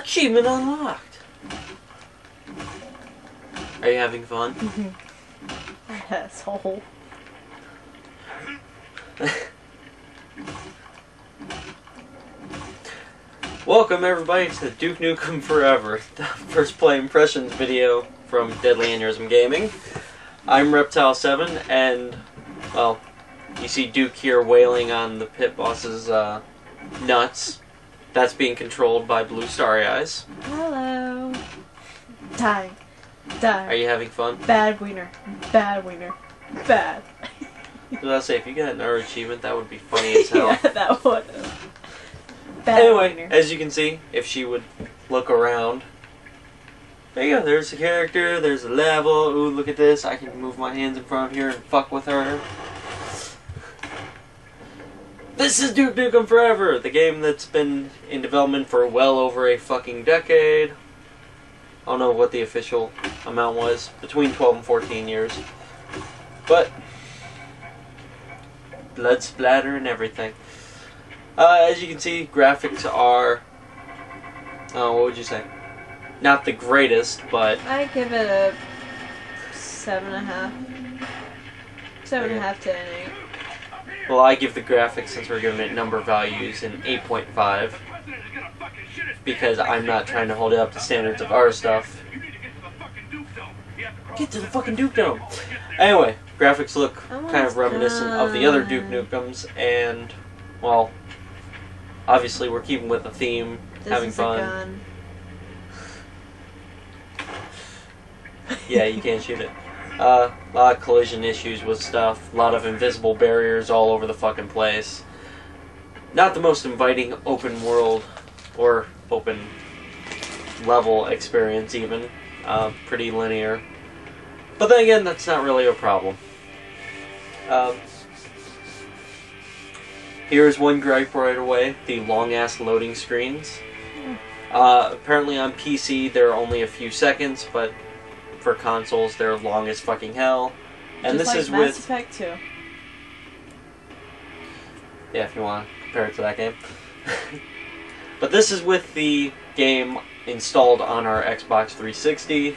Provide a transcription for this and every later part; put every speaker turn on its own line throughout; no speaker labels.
Achievement unlocked. Are you having fun?
Asshole.
Welcome everybody to Duke Nukem Forever, the first play impressions video from Deadly Aneurysm Gaming. I'm Reptile7 and, well, you see Duke here wailing on the pit boss's nuts. That's being controlled by Blue Starry Eyes.
Hello. Die. Die.
Are you having fun?
Bad wiener. Bad wiener. Bad.
I was about to say, if you got another achievement, that would be funny as hell.
Yeah, that would. Bad
Anyway,
wiener.
as you can see, if she would look around, there you go, there's the character, there's the level. Ooh, look at this, I can move my hands in front of here and fuck with her. This is Duke Nukem Forever, the game that's been in development for well over a fucking decade. I don't know what the official amount was, between 12 and 14 years. But, blood splatter and everything. As you can see, graphics are, what would you say? Not the greatest, but...
I give it a 7.5. 7.5 to an 8.
Well, I give the graphics, since we're giving it number values, an 8.5. Because I'm not trying to hold it up to standards of our stuff. Get to the fucking Duke Dome! Anyway, graphics look kind of reminiscent of the other Duke Nukems, and, well, obviously we're keeping with the theme, having fun. Yeah, you can't shoot it. A lot of collision issues with stuff, a lot of invisible barriers all over the fucking place. Not the most inviting open world, or open level experience even. Pretty linear. But then again, that's not really a problem. Here's one gripe right away, the long-ass loading screens. Apparently on PC they're only a few seconds, but for consoles they're long as fucking hell. And
just
this
like
is
Mass
with...
Effect 2.
Yeah, if you want to compare it to that game. But this is with the game installed on our Xbox 360.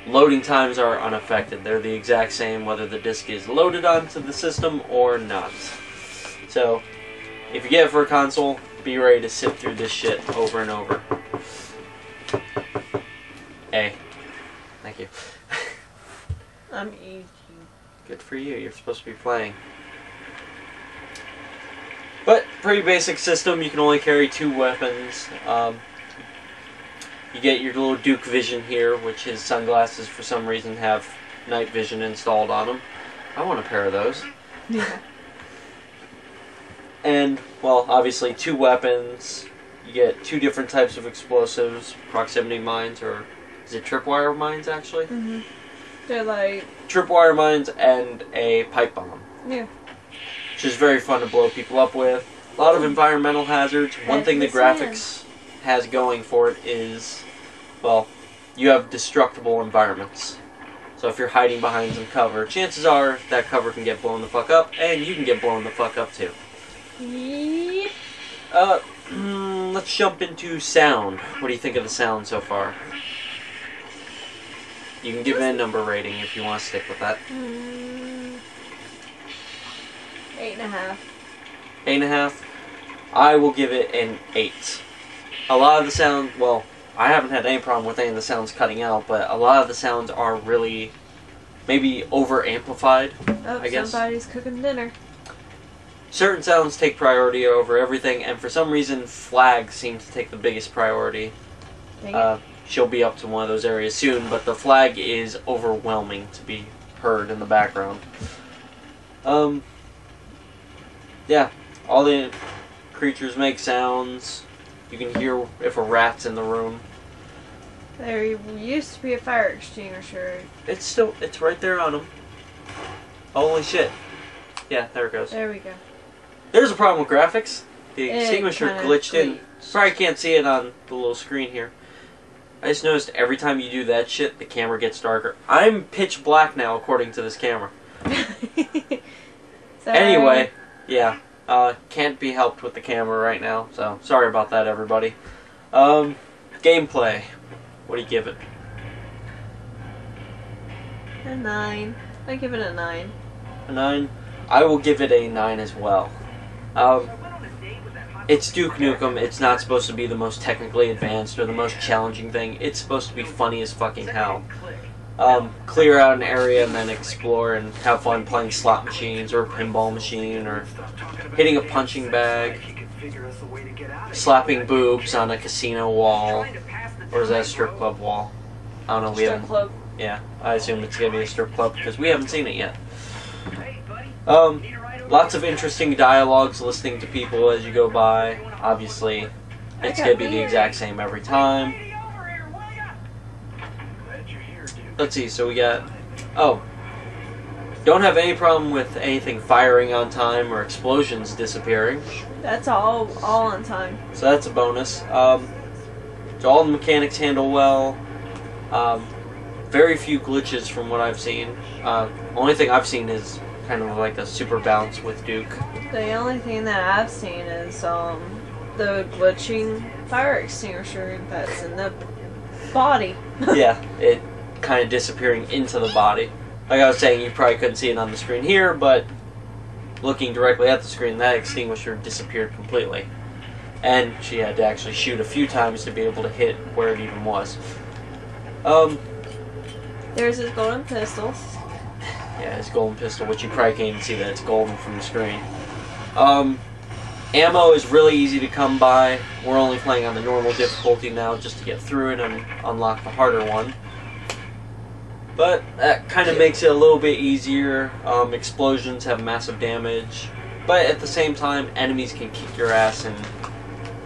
Loading times are unaffected. They're the exact same whether the disc is loaded onto the system or not. So, if you get it for a console, be ready to sit through this shit over and over. Hey. Thank you.
I'm easy.
Good for you. You're supposed to be playing. But, pretty basic system. You can only carry 2 weapons. You get your little Duke Vision here, which his sunglasses for some reason have night vision installed on them. I want a pair of those.
Yeah.
And, well, obviously 2 weapons. You get 2 different types of explosives. Proximity mines, or is it tripwire mines, actually?
Mm-hmm. They're like...
Tripwire mines and a pipe bomb.
Yeah.
Which is very fun to blow people up with. A lot of environmental hazards. One thing the graphics has going for it is, well, you have destructible environments. So if you're hiding behind some cover, chances are that cover can get blown the fuck up, and you can get blown the fuck up too.
Yep.
Let's jump into sound. What do you think of the sound so far? You can give it a number rating if you want to stick with that.
8.5.
8.5? I will give it an 8. A lot of the sound, well, I haven't had any problem with any of the sounds cutting out, but a lot of the sounds are really, maybe over-amplified, I guess.
Somebody's cooking dinner.
Certain sounds take priority over everything, and for some reason, flag seems to take the biggest priority. She'll be up to one of those areas soon, but the flag is overwhelming to be heard in the background. Yeah, all the creatures make sounds. You can hear if a rat's in the room.
There used to be a fire extinguisher.
It's right there on them. Holy shit. Yeah, there it goes.
There we go.
There's a problem with graphics. The extinguisher glitched in.
glitched.
Sorry I can't see it on the little screen here. I just noticed every time you do that shit, the camera gets darker. I'm pitch black now, according to this camera. Anyway, yeah. Can't be helped with the camera right now, so sorry about that, everybody. Gameplay. What do you give it?
A 9. I give it a 9.
A 9? I will give it a 9 as well. It's Duke Nukem. It's not supposed to be the most technically advanced or the most challenging thing. It's supposed to be funny as fucking hell. Clear out an area and then explore and have fun playing slot machines or a pinball machine or hitting a punching bag, slapping boobs on a casino wall, or is that a strip club wall? I don't know. We haven't.
Club.
Yeah, I assume it's gonna be a strip club because we haven't seen it yet. Lots of interesting dialogues, listening to people as you go by. Obviously, it's gonna be the exact same every time. Let's see, so we got... Oh. Don't have any problem with anything firing on time or explosions disappearing.
That's all on time.
So that's a bonus. So all the mechanics handle well. Very few glitches from what I've seen. Only thing I've seen is kind of like a super bounce with Duke.
The only thing that I've seen is the glitching fire extinguisher that's in the body.
Yeah, it kind of disappearing into the body. Like I was saying, you probably couldn't see it on the screen here, but looking directly at the screen, that extinguisher disappeared completely. And she had to actually shoot a few times to be able to hit where it even was.
There's his golden pistol.
Yeah, his golden pistol, which you probably can't even see that it's golden from the screen. Ammo is really easy to come by. We're only playing on the normal difficulty now just to get through it and unlock the harder one. But that kind of makes it a little bit easier. Explosions have massive damage. But at the same time, enemies can kick your ass in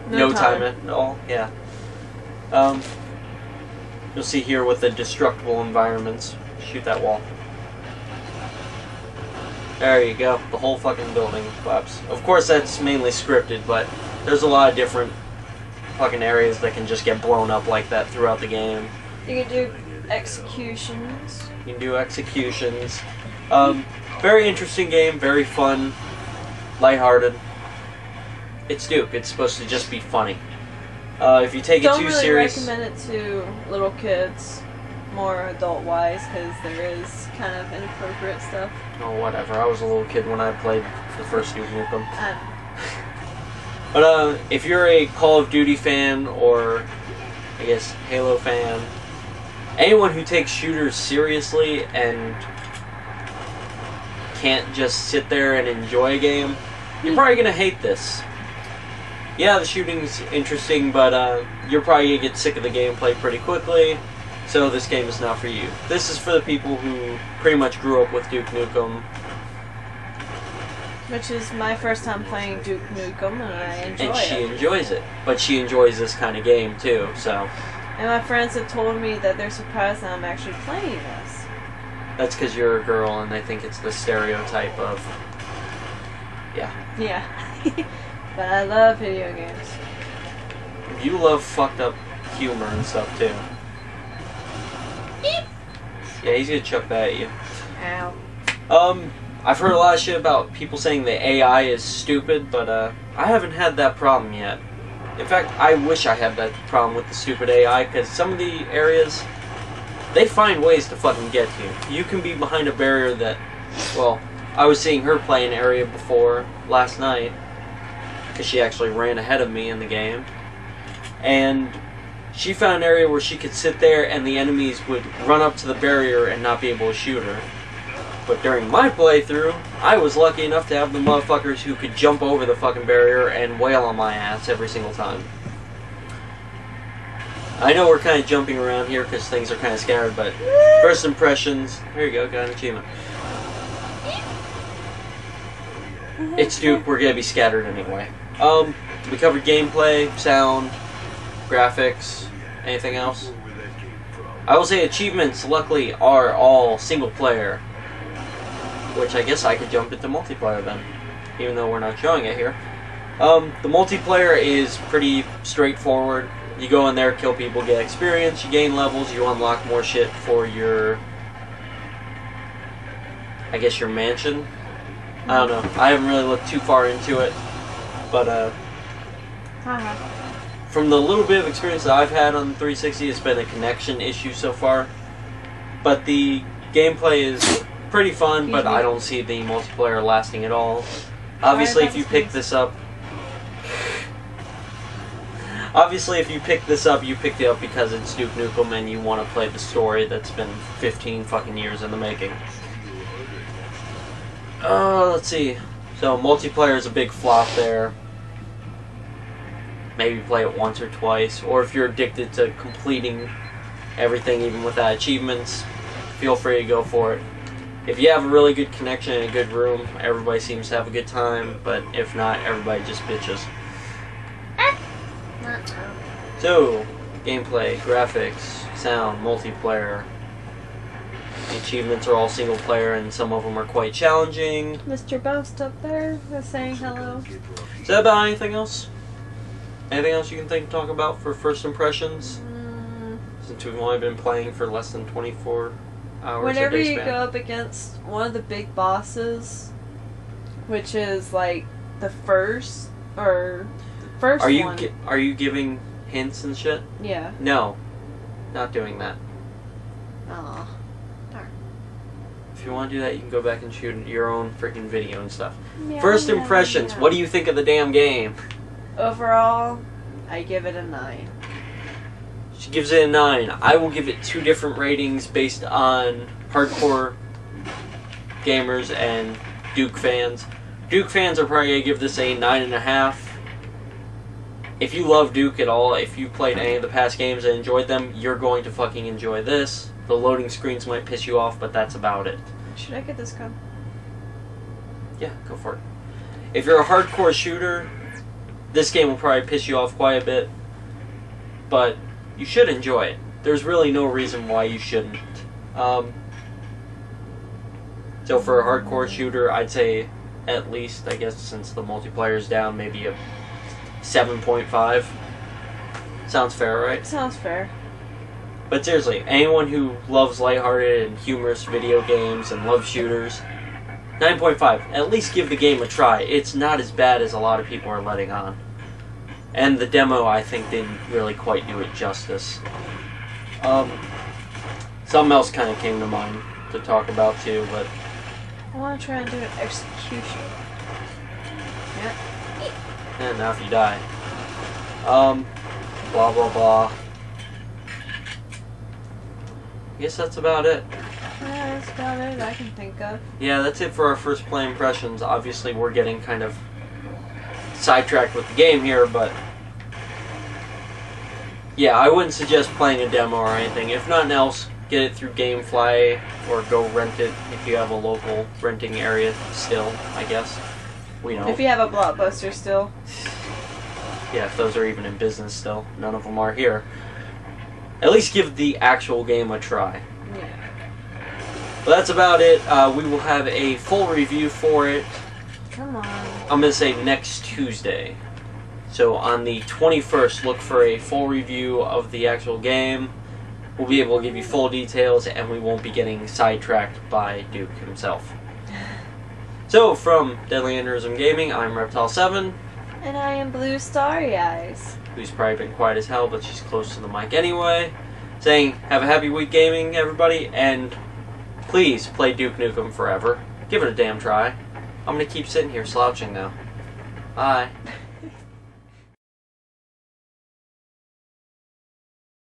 no time at all. Yeah. You'll see here with the destructible environments. Shoot that wall. There you go. The whole fucking building collapsed. Of course, that's mainly scripted, but there's a lot of different fucking areas that can just get blown up like that throughout the game.
You can do executions.
You can do executions. Very interesting game. Very fun. Lighthearted. It's Duke. It's supposed to just be funny. If you take it too serious...
Don't really recommend it to little kids, more adult-wise, because there is kind of inappropriate stuff.
Oh, whatever. I was a little kid when I played the first Duke Nukem. But if you're a Call of Duty fan, or I guess Halo fan, anyone who takes shooters seriously and can't just sit there and enjoy a game, you're probably going to hate this. Yeah, the shooting's interesting, but you're probably going to get sick of the gameplay pretty quickly, so this game is not for you. This is for the people who pretty much grew up with Duke Nukem.
Which is my first time playing Duke Nukem, and I enjoy it.
And she enjoys it. But she enjoys this kind of game, too, so...
And my friends have told me that they're surprised that I'm actually playing this.
That's because you're a girl, and they think it's the stereotype of... Yeah.
Yeah. But I love video games.
You love fucked up humor and stuff, too. Yeah, he's gonna chuck that at you.
Ow.
I've heard a lot of shit about people saying the AI is stupid, but I haven't had that problem yet. In fact, I wish I had that problem with the stupid AI, because some of the areas, they find ways to fucking get you. You can be behind a barrier that, well, I was seeing her play an area before last night, because she actually ran ahead of me in the game, and she found an area where she could sit there and the enemies would run up to the barrier and not be able to shoot her. But during my playthrough, I was lucky enough to have the motherfuckers who could jump over the fucking barrier and wail on my ass every single time. I know we're kind of jumping around here because things are kind of scattered, but first impressions... There you go, got an achievement. It's Duke, we're gonna be scattered anyway. We covered gameplay, sound, graphics, anything else? I will say achievements, luckily, are all single player. Which I guess I could jump into multiplayer then, even though we're not showing it here. The multiplayer is pretty straightforward. You go in there, kill people, get experience, you gain levels, you unlock more shit for your... I guess your mansion? I don't know. I haven't really looked too far into it. But, from the little bit of experience that I've had on the 360, it's been a connection issue so far. But the gameplay is pretty fun, but I don't see the multiplayer lasting at all. Obviously, if you pick this up... Obviously, if you pick this up, you picked it up because it's Duke Nukem and you want to play the story that's been 15 fucking years in the making. Let's see. So, multiplayer is a big flop there. Maybe play it once or twice. Or if you're addicted to completing everything, even without achievements, feel free to go for it. If you have a really good connection in a good room, everybody seems to have a good time. But if not, everybody just bitches. So, gameplay, graphics, sound, multiplayer. The achievements are all single player and some of them are quite challenging.
Mr. Boast up there was saying hello.
Is that about anything else? Anything else you can think talk about for first impressions? Since we've only been playing for less than 24 hours.
Whenever you go up against one of the big bosses, which is like the first one.
Are you giving hints and shit?
Yeah.
No, not doing that.
Aw. Darn.
If you want to do that, you can go back and shoot your own freaking video and stuff.
Meow,
First
meow,
impressions.
meow.
What do you think of the damn game?
Overall, I give it a 9.
She gives it a 9. I will give it 2 different ratings based on hardcore gamers and Duke fans. Duke fans are probably going to give this a 9.5. If you love Duke at all, if you played any of the past games and enjoyed them, you're going to fucking enjoy this. The loading screens might piss you off, but that's about it.
Should I get this gun?
Yeah, go for it. If you're a hardcore shooter, this game will probably piss you off quite a bit, but you should enjoy it. There's really no reason why you shouldn't. So for a hardcore shooter, I'd say at least, I guess since the multiplayer's down, maybe a 7.5. Sounds fair, right?
Sounds fair.
But seriously, anyone who loves lighthearted and humorous video games and loves shooters, 9.5. At least give the game a try. It's not as bad as a lot of people are letting on. And the demo, I think, didn't really quite do it justice. Something else kind of came to mind to talk about too, but...
I want to try and do an execution. Yeah.
And now if you die. Blah blah blah. I guess that's about it.
Yeah, that's about it I can think of.
Yeah, that's it for our first play impressions. Obviously, we're getting kind of sidetracked with the game here, but... yeah, I wouldn't suggest playing a demo or anything. If nothing else, get it through GameFly or go rent it if you have a local renting area still, I guess. We know.
If you have a Blockbuster still.
Yeah, if those are even in business still. None of them are here. At least give the actual game a try.
Yeah.
But that's about it. We will have a full review for it.
Come on.
I'm going to say next Tuesday. So on the 21st, look for a full review of the actual game. We'll be able to give you full details, and we won't be getting sidetracked by Duke himself. So, from Deadly Aneurysm Gaming, I'm Reptile7.
And I am Blue Starry Eyes.
Who's probably been quiet as hell, but she's close to the mic anyway. Saying, have a happy week gaming, everybody, and please play Duke Nukem forever. Give it a damn try. I'm gonna keep sitting here slouching now. Bye.